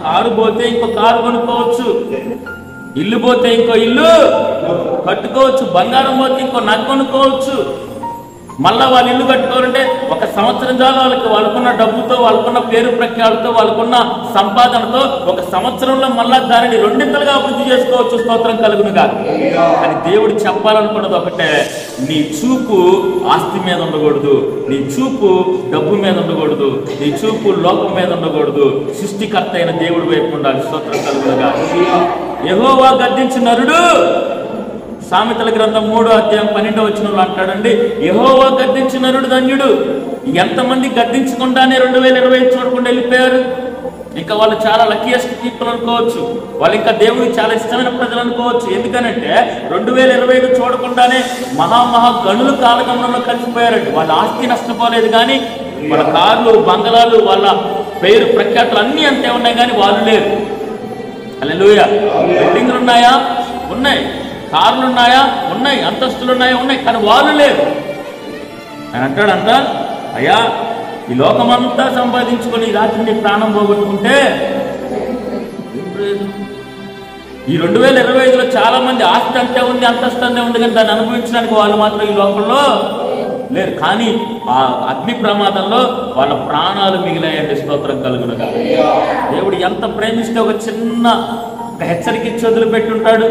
Car పోతే ఇంకో car కొనుక్కోవచ్చు, ఇల్లు పోతే ఇంకో ఇల్లు కట్టుకోవచ్చు, బంగారం పోతే ఇంకో నగ కొనుక్కోవచ్చు. మళ్ళా వాళ్ళు ఇల్లు కట్టుకోవాలంటే 1 సంవత్సరం చాలు వాళ్ళకున్న డబ్బుతో, వాళ్ళకున్న పేరు ప్రఖ్యాలతో, వాళ్ళకున్న సంపాదనతో 1 సంవత్సరంలో మళ్ళా దానిని 2 అభివృద్ధి చేసుకోవచ్చు. స్తోత్రం కలుగును కాదు. కానీ దేవుడు చెప్పాలనుకున్నది ఒకటే, నీ చూపు ఆస్తి మీద ఉండకూడదు, నీ చూపు డబ్బు మీద ఉండకూడదు, నీ చూపు లోకం మీద ఉండకూడదు, సృష్టికర్త అయిన దేవుడి వైపు ఉండాలి. స్తోత్రం కలుగును కాదు. యెహోవా గద్దించు నరుడు, సామెతల గ్రంథం 3వ అధ్యాయం 12వ వచనంలో అంటాడండి, యెహోవా గద్దించు నరుడు ధన్యుడు. ఎంతమంది గద్దించకుండానే 2020 చూడకుండా వెళ్ళిపోయారు. ఇంకా వాళ్ళు చాలా లక్కీయెస్ట్ పీపుల్ అనుకోవచ్చు, వాళ్ళు ఇంకా దేవుడికి చాలా ఇష్టమైన ప్రజలు అనుకోవచ్చు. ఎందుకనంటే 2025 చూడకుండానే మహా గనుల కాలగమనంలో కలిసిపోయారండి. వాళ్ళ ఆస్తి నష్టపోలేదు, కానీ వాళ్ళ కార్లు, బంగళాలు, వాళ్ళ పేరు ప్రఖ్యాతులు అన్నీ అంతే ఉన్నాయి, కానీ వాళ్ళు లేరు. హల్లెలూయా. బిల్డింగ్లు ఉన్నాయా? ఉన్నాయి. కార్లు ఉన్నాయా? ఉన్నాయి. అంతస్తులు ఉన్నాయా? ఉన్నాయి. కానీ వాళ్ళు లేరు. అని అంటాడంట, అయ్యా ఈ లోకమంతా సంపాదించుకొని రాత్రి నీ ప్రాణం పోగొట్టుకుంటే ఈ 2025లో చాలా మంది ఆస్తి అంతే ఉంది, అంతస్తు అంతే ఉంది, కానీ దాన్ని అనుభవించడానికి వాళ్ళు మాత్రం ఈ లోకంలో లేరు. కానీ ఆ అగ్ని ప్రమాదంలో వాళ్ళ ప్రాణాలు మిగిలాయంటే స్తోత్రం కలుగును కాదు. దేవుడు ఎంత ప్రేమిస్తే ఒక చిన్న హెచ్చరిక ఇచ్చి వదిలిపెట్టుంటాడు.